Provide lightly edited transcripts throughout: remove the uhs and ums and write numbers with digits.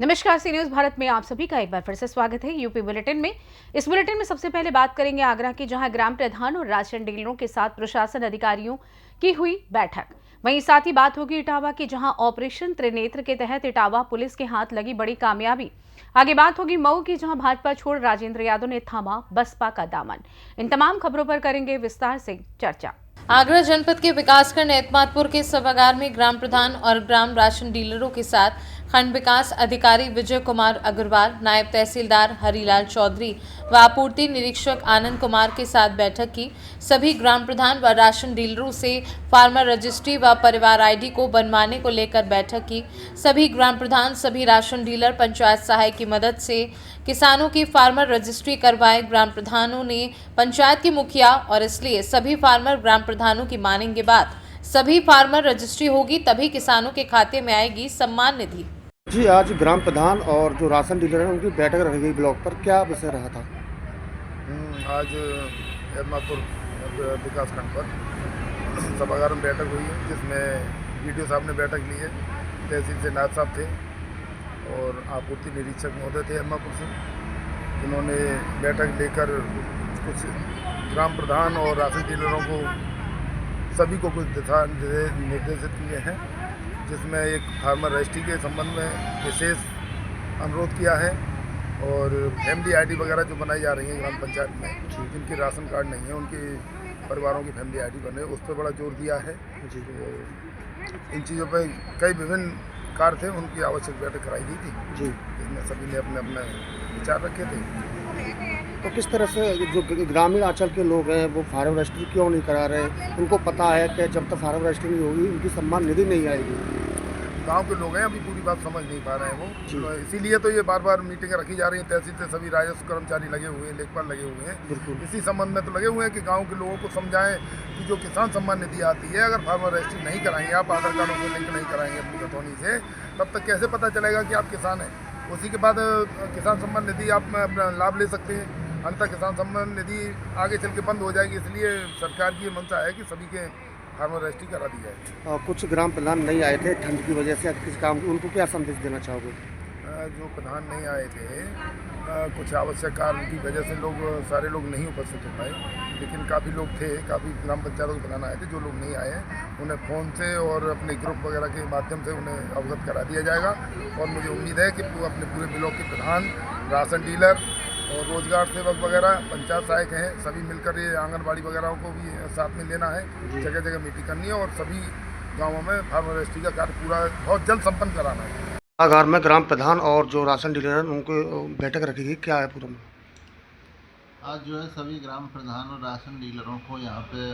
नमस्कार, सी न्यूज भारत में आप सभी का एक बार फिर से स्वागत है। यूपी बुलेटिन में इस बुलेटिन में सबसे पहले बात करेंगे आगरा की, जहां ग्राम प्रधान और राशन डीलरों के साथ प्रशासन अधिकारियों की हुई बैठक। वहीं साथ ही बात होगी इटावा की, जहां ऑपरेशन त्रिनेत्र के तहत इटावा पुलिस के हाथ लगी बड़ी कामयाबी। आगे बात होगी मऊ की, जहां भाजपा छोड़ राजेंद्र यादव ने थामा बसपा का दामन। इन तमाम खबरों पर करेंगे विस्तार से चर्चा। आगरा जनपद के विकासखंड एतमादपुर के सभागार में ग्राम प्रधान और ग्राम राशन डीलरों के साथ खंड विकास अधिकारी विजय कुमार अग्रवाल, नायब तहसीलदार हरिलाल चौधरी व आपूर्ति निरीक्षक आनंद कुमार के साथ बैठक की। सभी ग्राम प्रधान व राशन डीलरों से फार्मर रजिस्ट्री व परिवार आईडी को बनवाने को लेकर बैठक की। सभी ग्राम प्रधान, सभी राशन डीलर पंचायत सहायक की मदद से किसानों की फार्मर रजिस्ट्री करवाए। ग्राम प्रधानों ने पंचायत की मुखिया और इसलिए सभी फार्मर ग्राम प्रधानों की मानेंगे बात। सभी फार्मर रजिस्ट्री होगी तभी किसानों के खाते में आएगी सम्मान निधि। जी, आज ग्राम प्रधान और जो राशन डीलर हैं उनकी बैठक रखी गई ब्लॉक पर, क्या विषय रहा था? आज एतमादपुर विकासखंड पर सभागार में बैठक हुई है, जिसमें वीडियो साहब ने बैठक ली है, तहसील से नायब साहब थे और आपूर्ति निरीक्षक महोदय थे एतमादपुर से। जिन्होंने बैठक लेकर कुछ ग्राम प्रधान और राशन डीलरों को सभी को कुछ दिशा निर्देशित किए हैं, जिसमें एक फार्मर रजिस्ट्री के संबंध में विशेष अनुरोध किया है और फैमिली आईडी वगैरह जो बनाई जा रही है ग्राम पंचायत में, जिनके राशन कार्ड नहीं है उनके परिवारों की फैमिली आईडी बने, उस पर बड़ा जोर दिया है। इन चीज़ों पर कई विभिन्न कार्य थे, उनकी आवश्यक बैठक कराई गई थी जी, जिसमें सभी ने अपने अपने विचार रखे थे। तो किस तरह से जो ग्रामीण अंचल के लोग हैं वो फार्मर रजिस्ट्री क्यों नहीं करा रहे? उनको पता है कि जब तक फार्मर रजिस्ट्री नहीं होगी उनकी सम्मान निधि नहीं आएगी। गांव के लोग हैं, अभी पूरी बात समझ नहीं पा रहे हैं वो, इसीलिए तो ये बार बार मीटिंगें रखी जा रही हैं। तहसील से सभी राजस्व कर्मचारी लगे हुए हैं, लेखपाल लगे हुए हैं, इसी संबंध में तो लगे हुए हैं कि गांव के लोगों को समझाएं कि जो किसान सम्मान निधि आती है, अगर फार्मर रजिस्ट्री नहीं कराएंगे, आप आधार कार्डों को लिंक नहीं कराएंगे अपनी खतौनी से, तब तक कैसे पता चलेगा कि आप किसान हैं? उसी के बाद किसान सम्मान निधि आप अपना लाभ ले सकते हैं, अंततः किसान सम्मान निधि आगे चल के बंद हो जाएगी। इसलिए सरकार की ये मंशा है कि सभी के फार्मर रजिस्ट्री करा दी जाए। कुछ ग्राम प्रधान नहीं आए थे ठंड की वजह से, किस काम, उनको क्या संदेश देना चाहोगे? जो प्रधान नहीं आए थे, कुछ आवश्यक कारण की वजह से सारे लोग नहीं उपस्थित हो पाए, लेकिन काफ़ी लोग थे, काफ़ी ग्राम पंचायतों के प्रधान आए थे। जो लोग नहीं आए उन्हें फ़ोन से और अपने ग्रुप वगैरह के माध्यम से उन्हें अवगत करा दिया जाएगा और मुझे उम्मीद है कि अपने पूरे ब्लॉक के प्रधान, राशन डीलर और रोजगार सेवक वगैरह, पंचायत सहायक हैं, सभी मिलकर ये आंगनबाड़ी वगैरह को भी साथ में लेना है, जगह जगह मीटिंग करनी है और सभी गाँवों में फार्मर रजिस्ट्री का कार्य पूरा बहुत जल्द संपन्न कराना है। सभागार में ग्राम प्रधान और जो राशन डीलर हैं उनको बैठक रखी गई, क्या है पूरा? आज जो है सभी ग्राम प्रधान और राशन डीलरों को यहाँ पे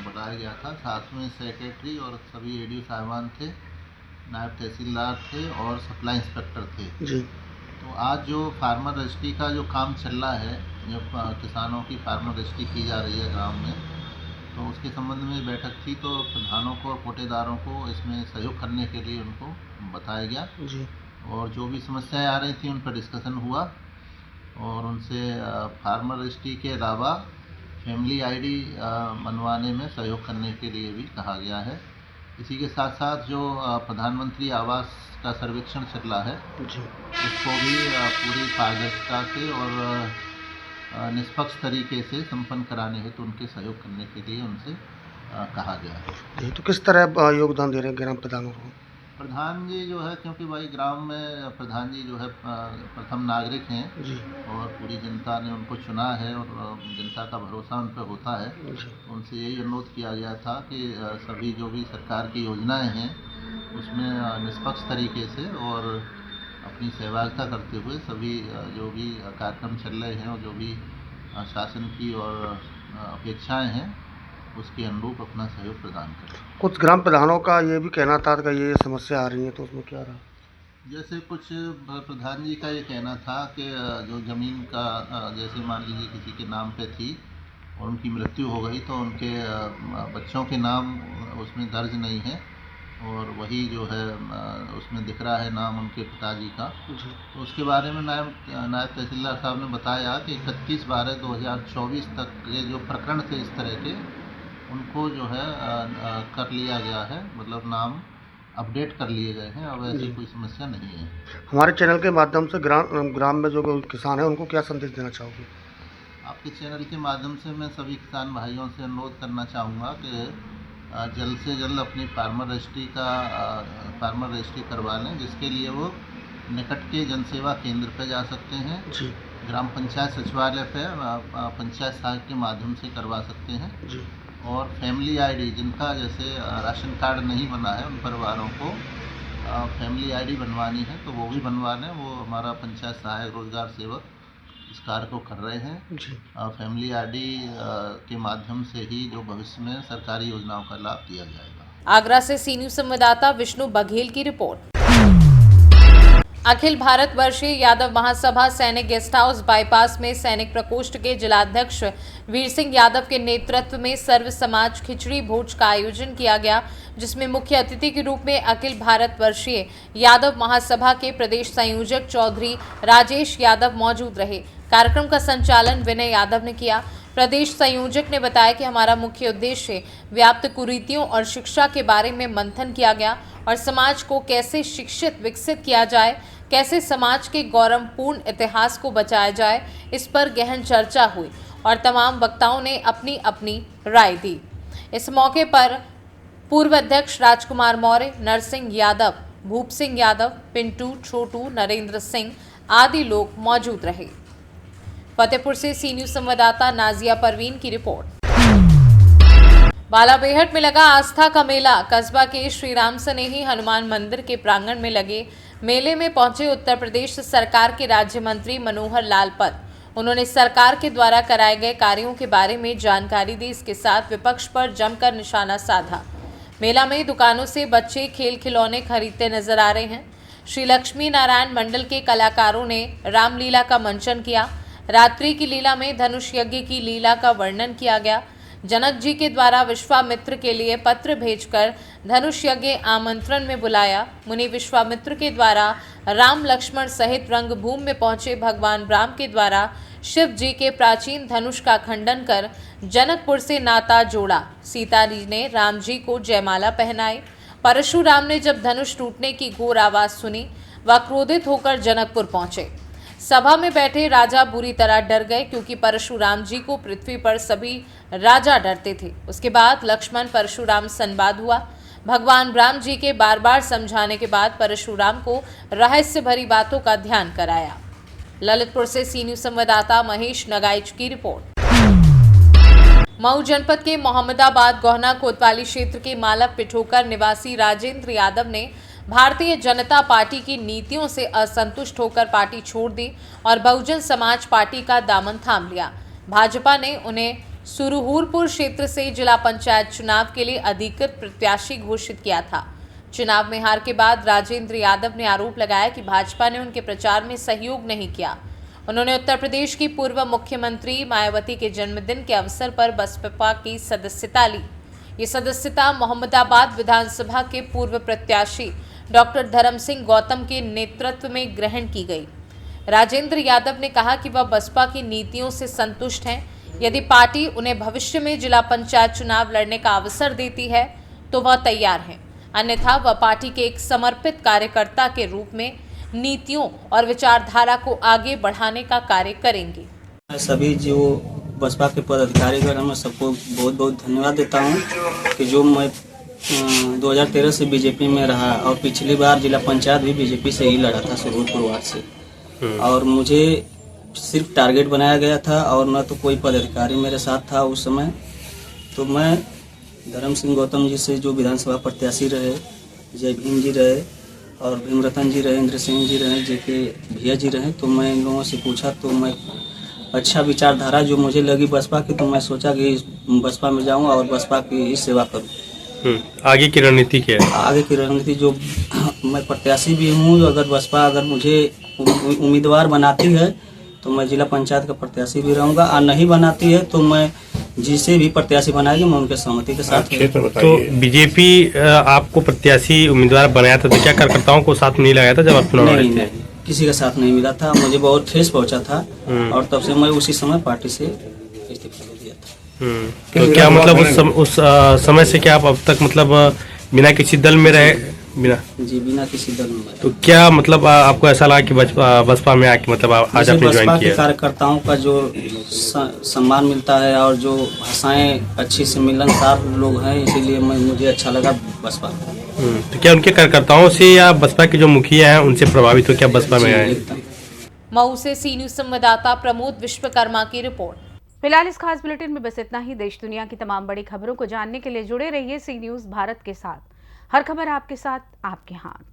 बुलाया गया था। साथ में सेक्रेटरी और सभी एडीओ साहिबान थे, नायब तहसीलदार थे और सप्लाई इंस्पेक्टर थे जी। तो आज जो फार्मर रजिस्ट्री का जो काम चल रहा है, जो किसानों की फार्मर रजिस्ट्री की जा रही है गांव में, तो उसके संबंध में बैठक थी। तो प्रधानों को और कोटेदारों को इसमें सहयोग करने के लिए उनको बताया गया जी। और जो भी समस्याएं आ रही थी उन पर डिस्कशन हुआ और उनसे फार्मर रजिस्ट्री के अलावा फैमिली आईडी बनवाने में सहयोग करने के लिए भी कहा गया है। इसी के साथ साथ जो प्रधानमंत्री आवास का सर्वेक्षण चल रहा है उसको भी पूरी पारदर्शिता से और निष्पक्ष तरीके से संपन्न कराने हेतु उनके सहयोग करने के लिए उनसे कहा गया है। तो किस तरह योगदान दे रहे हैं ग्राम प्रधानों को? प्रधान जी जो है, क्योंकि भाई ग्राम में प्रधान जी जो है प्रथम नागरिक हैं जी, और पूरी जनता ने उनको चुना है और जनता का भरोसा उन पर होता है। उनसे यही अनुरोध किया गया था कि सभी जो भी सरकार की योजनाएं हैं उसमें निष्पक्ष तरीके से और अपनी सहभागिता करते हुए सभी जो भी कार्यक्रम चल रहे हैं और जो भी शासन की और अपेक्षाएं हैं उसके अनुरूप अपना सहयोग प्रदान करें। कुछ ग्राम प्रधानों का ये भी कहना था कि ये समस्या आ रही है, तो उसमें क्या रहा? जैसे कुछ प्रधान जी का ये कहना था कि जो ज़मीन का जैसे मान लीजिए किसी के नाम पे थी और उनकी मृत्यु हो गई तो उनके बच्चों के नाम उसमें दर्ज नहीं है और वही जो है उसमें दिख रहा है नाम उनके पिताजी का। जी। तो उसके बारे में नायब तहसीलदार साहब ने बताया कि 31/12/2024 तक के जो प्रकरण थे इस तरह के, उनको जो है कर लिया गया है, मतलब नाम अपडेट कर लिए गए हैं। अब ऐसी कोई समस्या नहीं है। हमारे चैनल के माध्यम से ग्राम में जो किसान हैं उनको क्या संदेश देना चाहोगे? आपके चैनल के माध्यम से मैं सभी किसान भाइयों से अनुरोध करना चाहूँगा कि जल्द से जल्द अपनी फार्मर रजिस्ट्री करवा लें, जिसके लिए वो निकट के जनसेवा केंद्र पर जा सकते हैं। जी। ग्राम पंचायत सचिवालय पे पंचायत सहायक के माध्यम से करवा सकते हैं। जी। और फैमिली आईडी, जिनका जैसे राशन कार्ड नहीं बना है, उन परिवारों को फैमिली आईडी बनवानी है तो वो भी बनवा लें। वो हमारा पंचायत सहायक रोजगार सेवक इस कार्य को कर रहे हैं। जी। फैमिली आईडी के माध्यम से ही जो भविष्य में सरकारी योजनाओं का लाभ दिया जाएगा। आगरा से सी न्यूज संवाददाता विष्णु बघेल की रिपोर्ट। अखिल भारत वर्षीय यादव महासभा सैनिक गेस्ट हाउस बाईपास में सैनिक प्रकोष्ठ के जिलाध्यक्ष वीर सिंह यादव के नेतृत्व में सर्व समाज खिचड़ी भोज का आयोजन किया गया, जिसमें मुख्य अतिथि के रूप में अखिल भारत वर्षीय यादव महासभा के प्रदेश संयोजक चौधरी राजेश यादव मौजूद रहे। कार्यक्रम का संचालन विनय यादव ने किया। प्रदेश संयोजक ने बताया कि हमारा मुख्य उद्देश्य व्याप्त कुरीतियों और शिक्षा के बारे में मंथन किया गया और समाज को कैसे शिक्षित विकसित किया जाए, कैसे समाज के गौरवपूर्ण इतिहास को बचाया जाए, इस पर गहन चर्चा हुई और तमाम वक्ताओं ने अपनी अपनी राय दी। इस मौके पर पूर्व अध्यक्ष राजकुमार मौर्य, नरसिंह यादव, भूप सिंह यादव, पिंटू, छोटू, नरेंद्र सिंह आदि लोग मौजूद रहे। फतेहपुर से सी न्यूज संवाददाता नाजिया परवीन की रिपोर्ट। बालाबेहट में लगा आस्था का मेला। कस्बा के श्री राम सनेही हनुमान मंदिर के प्रांगण में लगे मेले में पहुंचे उत्तर प्रदेश सरकार के राज्य मंत्री मनोहर लाल पत। उन्होंने सरकार के द्वारा कराए गए कार्यों के बारे में जानकारी दी। इसके साथ विपक्ष पर जमकर निशाना साधा। मेला में दुकानों से बच्चे खेल खिलौने खरीदते नजर आ रहे हैं। श्री लक्ष्मी नारायण मंडल के कलाकारों ने रामलीला का मंचन किया। रात्रि की लीला में धनुष यज्ञ की लीला का वर्णन किया गया। जनक जी के द्वारा विश्वामित्र के लिए पत्र भेजकर धनुष यज्ञ आमंत्रण में बुलाया। मुनि विश्वामित्र के द्वारा राम लक्ष्मण सहित रंगभूमि में पहुंचे भगवान राम के द्वारा शिव जी के प्राचीन धनुष का खंडन कर जनकपुर से नाता जोड़ा। सीता जी ने राम जी को जयमाला पहनाई। परशुराम ने जब धनुष टूटने की घोर आवाज सुनी, वह क्रोधित होकर जनकपुर पहुंचे। सभा में बैठे राजा बुरी तरह डर गए, क्योंकि परशुराम जी को पृथ्वी पर सभी राजा डरते थे। उसके बाद लक्ष्मण परशुराम संवाद हुआ। भगवान राम जी के बार बार समझाने के बाद परशुराम को रहस्य भरी बातों का ध्यान कराया। ललितपुर से सी न्यूज संवाददाता महेश नगाइच की रिपोर्ट। मऊ जनपद के मोहम्मदाबाद गोहना कोतवाली क्षेत्र के मालव पिठोकर निवासी राजेंद्र यादव ने भारतीय जनता पार्टी की नीतियों से असंतुष्ट होकर पार्टी छोड़ दी और बहुजन समाज पार्टी का दामन थाम लिया। भाजपा ने उन्हें सुरहूरपुर क्षेत्र से जिला पंचायत चुनाव के लिए अधिकृत प्रत्याशी घोषित किया था। चुनाव में हार के बाद राजेंद्र यादव ने आरोप लगाया कि भाजपा ने उनके प्रचार में सहयोग नहीं किया। उन्होंने उत्तर प्रदेश की पूर्व मुख्यमंत्री मायावती के जन्मदिन के अवसर पर बसपा की सदस्यता ली। ये सदस्यता मोहम्मदाबाद विधानसभा के पूर्व प्रत्याशी डॉक्टर धर्म सिंह गौतम के नेतृत्व में ग्रहण की गई। राजेंद्र यादव ने कहा कि वह बसपा की नीतियों से संतुष्ट हैं। यदि पार्टी उन्हें भविष्य में जिला पंचायत चुनाव लड़ने का अवसर देती है तो वह तैयार हैं, अन्यथा वह पार्टी के एक समर्पित कार्यकर्ता के रूप में नीतियों और विचारधारा को आगे बढ़ाने का कार्य करेंगे। सभी जो बसपा के पदाधिकारीगण, मैं सबको बहुत बहुत धन्यवाद देता हूं कि जो मैं 2013 से बीजेपी में रहा और पिछली बार जिला पंचायत भी बीजेपी से ही लड़ा था, सुरहूरपुर वार्ड से। और मुझे सिर्फ टारगेट बनाया गया था और न तो कोई पदाधिकारी मेरे साथ था उस समय। तो मैं धर्म सिंह गौतम जी से, जो विधानसभा प्रत्याशी रहे, जय भीम जी रहे और भीमरतन जी रहे, इंद्र सिंह जी रहे, जेके भैया जी रहे, तो मैं इन लोगों से पूछा तो मैं अच्छा विचारधारा जो मुझे लगी बसपा की, तो मैं सोचा कि बसपा में जाऊँ और बसपा की ही सेवा करूँ। आगे की रणनीति क्या है? आगे की रणनीति जो मैं प्रत्याशी भी हूँ, अगर बसपा अगर मुझे उम्मीदवार बनाती है तो मैं जिला पंचायत का प्रत्याशी भी रहूँगा, और नहीं बनाती है तो मैं जिसे भी प्रत्याशी बनाएगी मैं उनके सहमति के साथ तो बीजेपी आपको प्रत्याशी उम्मीदवार बनाया था तो क्या कार्यकर्ताओं को साथ नहीं लगाया था जब आप चुनाव लड़े थे? नहीं, किसी का साथ नहीं मिला था, मुझे बहुत ठेस पहुंचा था और तब से मैं उसी समय पार्टी से इस्तीफा दे दिया था। तो क्या मतलब उस समय से क्या आप अब तक मतलब बिना किसी दल में रहे बिना किसी दल में। तो क्या मतलब आपको ऐसा लगा कि बसपा में आके मतलब आज आपने ज्वाइन किया? कार्यकर्ताओं का जो सम्मान मिलता है और जो भाषाएं अच्छी से मिलनसार लोग हैं, इसीलिए मुझे अच्छा लगा बसपा। तो क्या उनके कार्यकर्ताओं से या बसपा के जो मुखिया हैं उनसे प्रभावित हो क्या बसपा में आए? मऊ से सी न्यूज संवाददाता प्रमोद विश्वकर्मा की रिपोर्ट। फिलहाल इस खास बुलेटिन में बस इतना ही। देश दुनिया की तमाम बड़ी खबरों को जानने के लिए जुड़े रहिए सी न्यूज भारत के साथ। हर खबर आपके साथ, आपके हाथ।